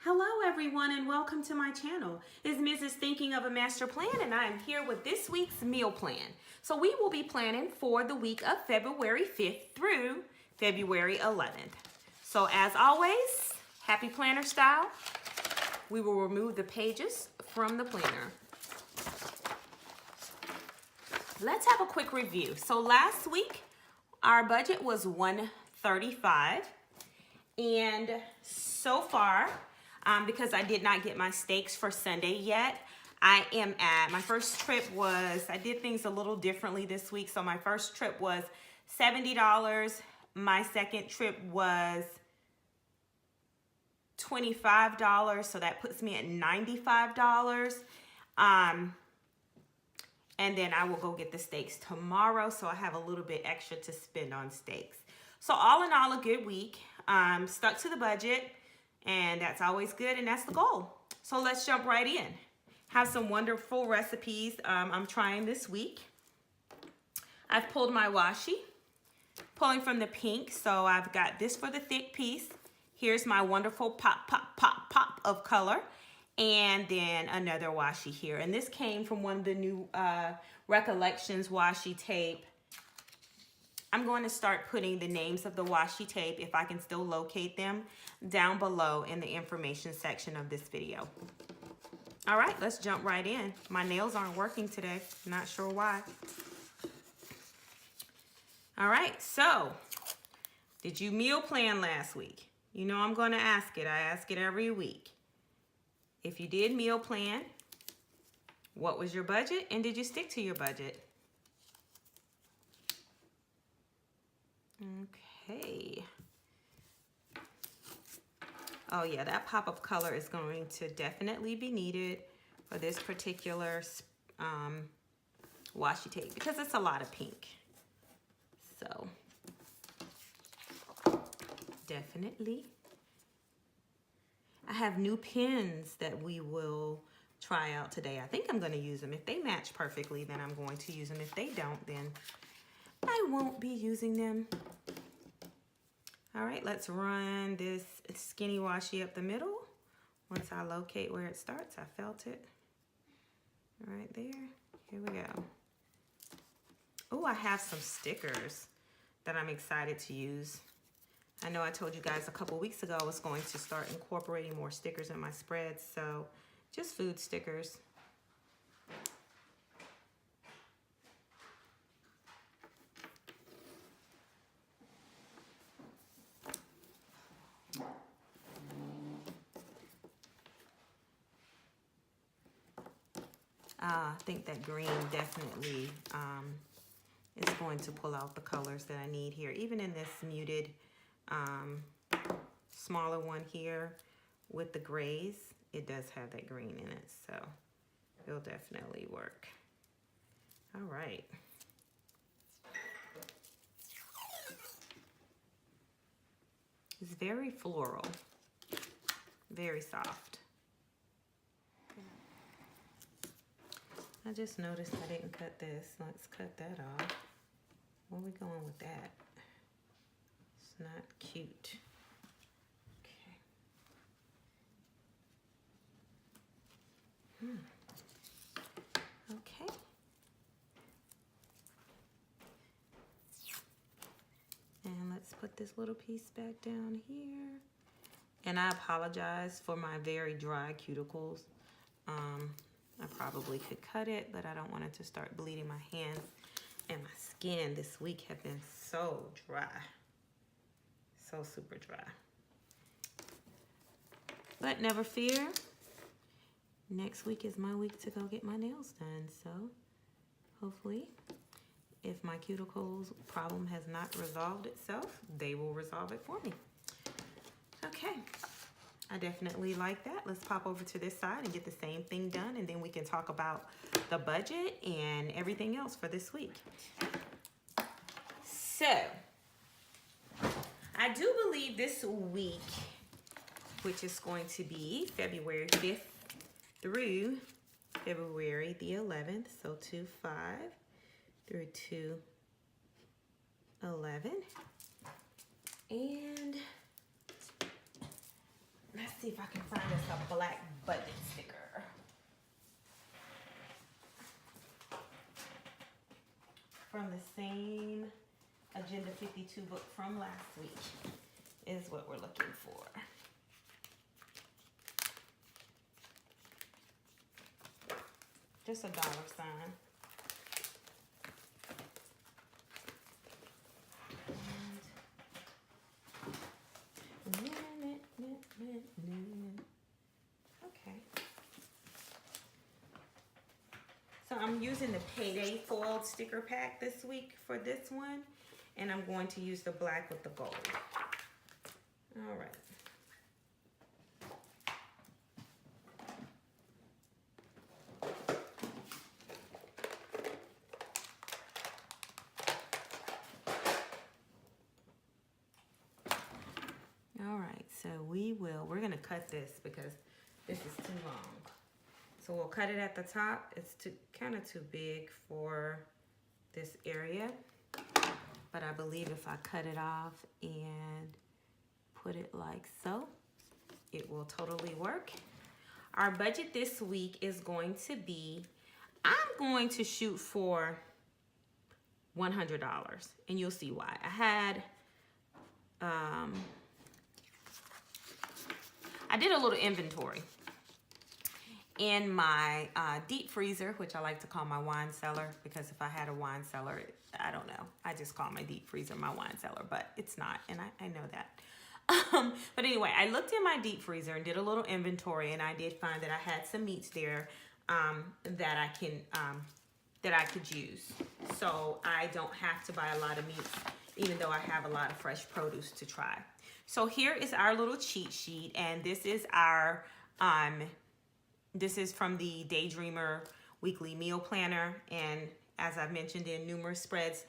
Hello everyone and welcome to my channel. It's Mrs. Thinking of a Master Plan and I am here with this week's meal plan. So we will be planning for the week of February 5th through February 11th. So as always, happy planner style. We will remove the pages from the planner. Let's have a quick review. So last week our budget was $135 and so far because I did not get my steaks for Sunday yet, I am at, my first trip was, I did things a little differently this week. So my first trip was $70. My second trip was $25. So that puts me at $95. And then I will go get the steaks tomorrow. So I have a little bit extra to spend on steaks. So all in all, a good week. Stuck to the budget. And that's always good, and that's the goal. So let's jump right in. Have some wonderful recipes I'm trying this week. I've pulled my washi, pulling from the pink. So I've got this for the thick piece. Here's my wonderful pop, pop, pop, pop of color. And then another washi here. And this came from one of the new Recollections washi tape. I'm going to start putting the names of the washi tape, if I can still locate them, down below in the information section of this video. All right, let's jump right in. My nails aren't working today. Not sure why. All right, so did you meal plan last week? You know I'm going to ask it. I ask it every week. If you did meal plan, what was your budget and did you stick to your budget? Okay. Oh yeah, that pop of color is going to definitely be needed for this particular washi tape because it's a lot of pink. So definitely. I have new pens that we will try out today. I think I'm going to use them. If they match perfectly, then I'm going to use them. If they don't, then I won't be using them. All right, let's run this skinny washi up the middle. Once I locate where it starts, I felt it right there. Here we go. Oh, I have some stickers that I'm excited to use. I know I told you guys a couple weeks ago I was going to start incorporating more stickers in my spreads, so just food stickers. I think that green definitely is going to pull out the colors that I need here. Even in this muted, smaller one here with the grays, it does have that green in it, so it'll definitely work. All right. It's very floral, very soft. I just noticed I didn't cut this. Let's cut that off. Where are we going with that? It's not cute. Okay. Okay. And let's put this little piece back down here. And I apologize for my very dry cuticles. I probably could cut it, but I don't want it to start bleeding my hands. And my skin this week have been so dry. So super dry. But never fear. Next week is my week to go get my nails done. So hopefully, if my cuticles problem has not resolved itself, they will resolve it for me. Okay. I definitely like that. Let's pop over to this side and get the same thing done, and then we can talk about the budget and everything else for this week. So, I do believe this week, which is going to be February 5th through February the 11th, so 2/5 through 2/11, and Let's see if I can find us a black button sticker. From the same Agenda 52 book from last week is what we're looking for. Just a dollar sign. Okay. So I'm using the Payday foiled sticker pack this week for this one, and I'm going to use the black with the gold. All right. So we're gonna cut this because this is too long. So we'll cut it at the top. It's kind of too big for this area, but I believe if I cut it off and put it like so, it will totally work. Our budget this week is going to be, I'm going to shoot for $100, and you'll see why. I did a little inventory in my deep freezer, which I like to call my wine cellar, because if I had a wine cellar, I don't know. I just call my deep freezer my wine cellar, but it's not, and I know that. But anyway, I looked in my deep freezer and did a little inventory, and I did find that I had some meats there that I could use. So I don't have to buy a lot of meats, even though I have a lot of fresh produce to try. So here is our little cheat sheet, and this is our, this is from the Daydreamer Weekly Meal Planner, and as I've mentioned in numerous spreads,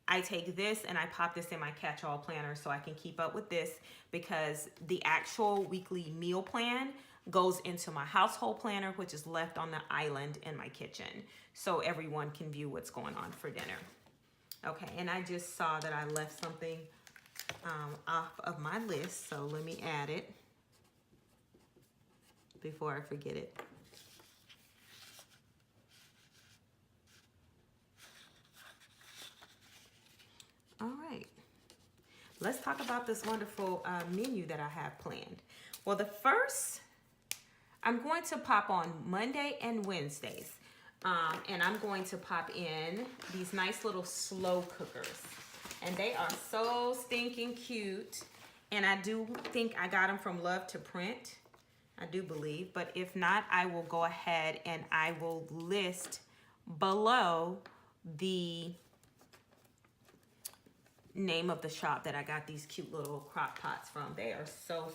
I take this and I pop this in my catch-all planner so I can keep up with this, because the actual weekly meal plan goes into my household planner, which is left on the island in my kitchen, so everyone can view what's going on for dinner. Okay, and I just saw that I left something off of my list, so let me add it before I forget it. All right, let's talk about this wonderful menu that I have planned. Well, the first, I'm going to pop on Monday and Wednesdays, and I'm going to pop in these nice little slow cookers. And they are so stinking cute. And I do think I got them from Love to Print. I do believe. But if not, I will go ahead and I will list below the name of the shop that I got these cute little crock pots from. They are so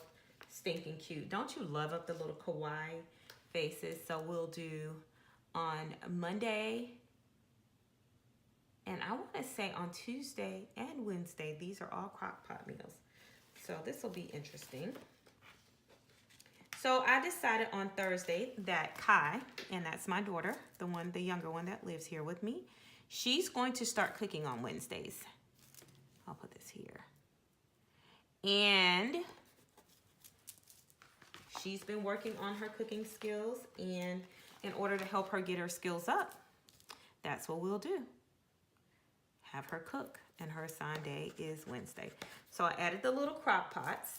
stinking cute. Don't you love up the little kawaii faces? So we'll do on Monday, and I want to say on Tuesday and Wednesday, these are all crock pot meals. So this will be interesting. So I decided on Thursday that Kai, and that's my daughter, the younger one that lives here with me, she's going to start cooking on Wednesdays. I'll put this here. And she's been working on her cooking skills, and in order to help her get her skills up, that's what we'll do. Have her cook, and her assigned day is Wednesday. So I added the little crock pots.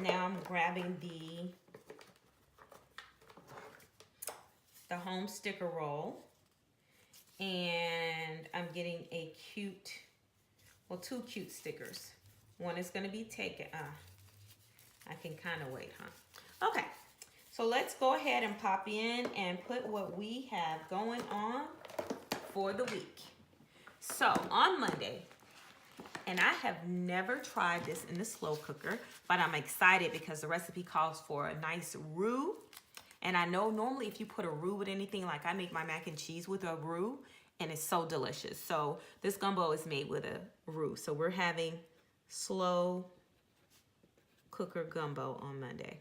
Now I'm grabbing the home sticker roll, and I'm getting a cute, well, two cute stickers. One is going to be taken. I can kind of wait, huh? Okay. So let's go ahead and pop in and put what we have going on for the week. So on Monday, and I have never tried this in the slow cooker, but I'm excited because the recipe calls for a nice roux. And I know normally if you put a roux with anything, like I make my mac and cheese with a roux, and it's so delicious. So this gumbo is made with a roux. So we're having slow cooker gumbo on Monday.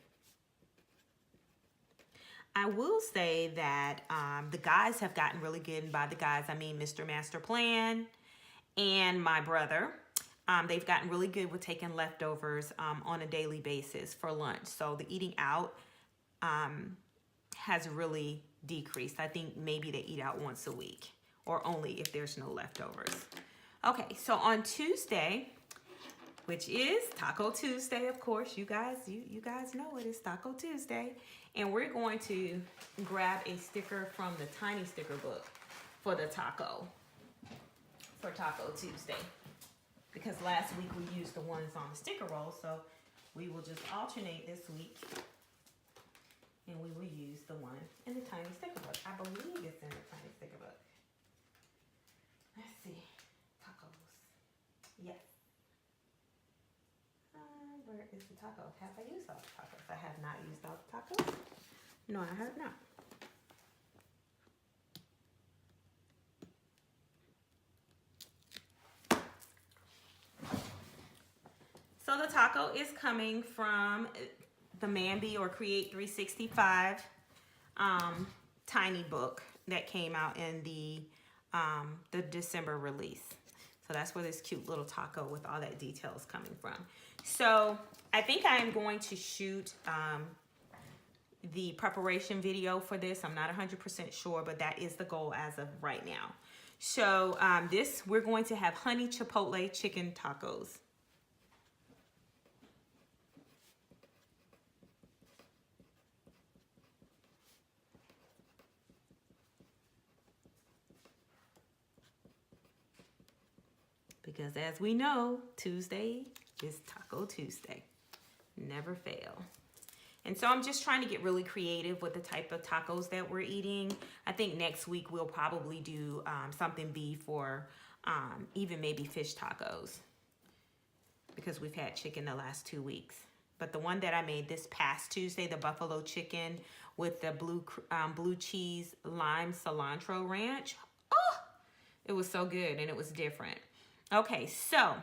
I will say that the guys have gotten really good, and by the guys I mean Mr. Master Plan and my brother. They've gotten really good with taking leftovers on a daily basis for lunch. So the eating out has really decreased. I think maybe they eat out once a week, or only if there's no leftovers. Okay, so on Tuesday, which is Taco Tuesday, of course, you guys know it is Taco Tuesday, and we're going to grab a sticker from the Tiny Sticker book for the taco, for Taco Tuesday. Because last week we used the ones on the sticker roll, so we will just alternate this week, and we will use the one in the Tiny Sticker book. I believe it's in the Tiny Sticker book. Let's see. Tacos. Yes. Where is the taco? Have I used all the tacos? I have not used all the tacos. No, I have not. So the taco is coming from the Mambi or Create 365 tiny book that came out in the December release. So that's where this cute little taco with all that detail is coming from. So I think I am going to shoot the preparation video for this. I'm not 100% sure, but that is the goal as of right now. So we're going to have honey chipotle chicken tacos. Because as we know, Tuesday is Taco Tuesday. Never fail. And so I'm just trying to get really creative with the type of tacos that we're eating. I think next week we'll probably do something beef or even maybe fish tacos, because we've had chicken the last 2 weeks. But the one that I made this past Tuesday, the buffalo chicken with the blue cheese lime cilantro ranch, oh, it was so good and it was different. Okay, so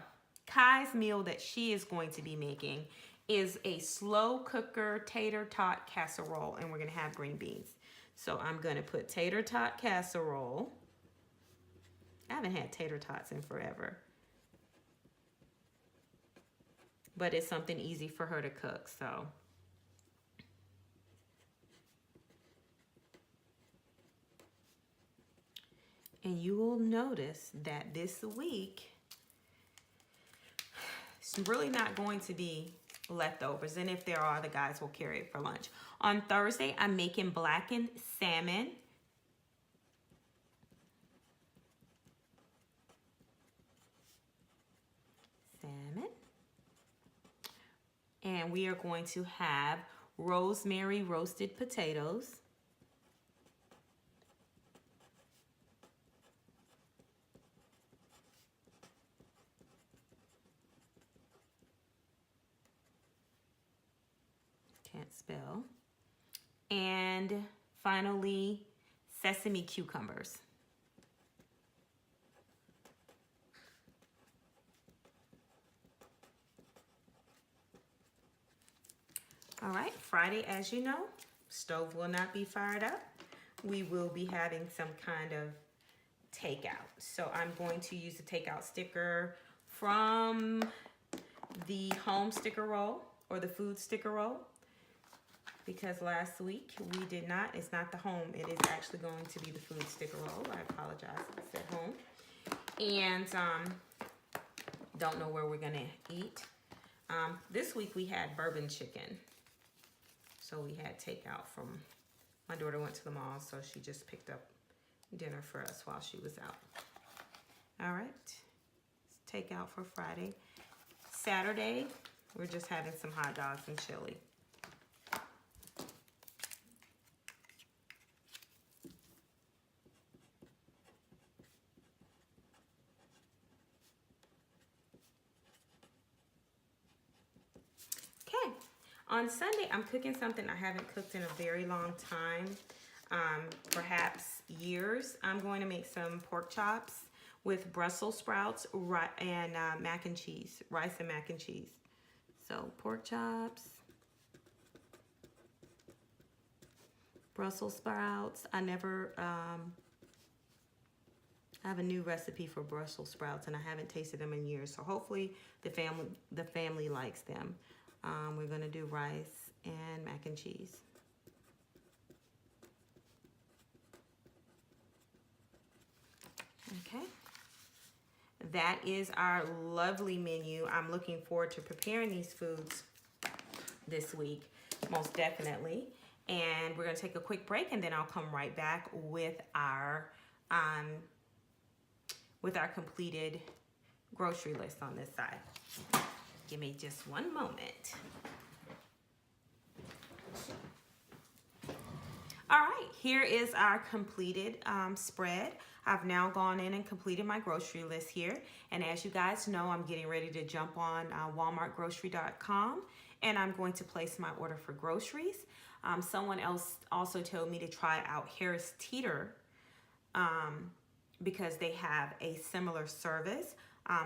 Kai's meal that she is going to be making is a slow cooker tater tot casserole, and we're gonna have green beans. So I'm gonna put tater tot casserole. I haven't had tater tots in forever, but it's something easy for her to cook, so. And you will notice that this week, it's really not going to be leftovers, and if there are, the guys will carry it for lunch. On Thursday, I'm making blackened salmon. And we are going to have rosemary roasted potatoes. Can't spell. And finally, sesame cucumbers. All right, Friday, as you know, stove will not be fired up. We will be having some kind of takeout. So I'm going to use a takeout sticker from the home sticker roll or the food sticker roll, because last week we did not. It's not the home. It is actually going to be the food sticker roll. I apologize. I said home. And don't know where we're going to eat. This week we had bourbon chicken. So we had takeout from, my daughter went to the mall, so she just picked up dinner for us while she was out. All right, takeout for Friday. Saturday, we're just having some hot dogs and chili. On Sunday, I'm cooking something I haven't cooked in a very long time, perhaps years. I'm going to make some pork chops with Brussels sprouts and mac and cheese, rice and mac and cheese. So pork chops, Brussels sprouts. I I have a new recipe for Brussels sprouts, and I haven't tasted them in years. So hopefully the family likes them. We're gonna do rice and mac and cheese. Okay. That is our lovely menu. I'm looking forward to preparing these foods this week, most definitely. And we're gonna take a quick break, and then I'll come right back with our completed grocery list on this side. Give me just one moment. All right, here is our completed spread. I've now gone in and completed my grocery list here. And as you guys know, I'm getting ready to jump on walmartgrocery.com, and I'm going to place my order for groceries. Someone else also told me to try out Harris Teeter because they have a similar service.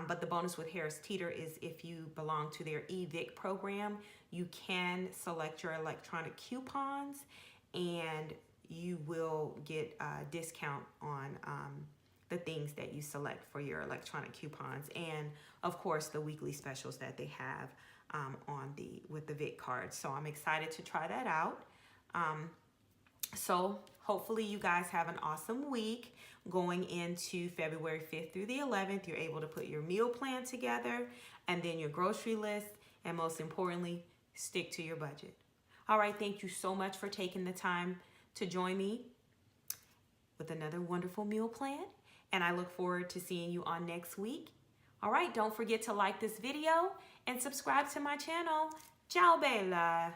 But the bonus with Harris Teeter is if you belong to their eVic program, you can select your electronic coupons and you will get a discount on the things that you select for your electronic coupons, and of course the weekly specials that they have with the Vic card. So I'm excited to try that out. So hopefully you guys have an awesome week going into February 5th through the 11th. You're able to put your meal plan together and then your grocery list, and most importantly, stick to your budget. All right, thank you so much for taking the time to join me with another wonderful meal plan, and I look forward to seeing you on next week. All right, don't forget to like this video and subscribe to my channel. Ciao, Bella.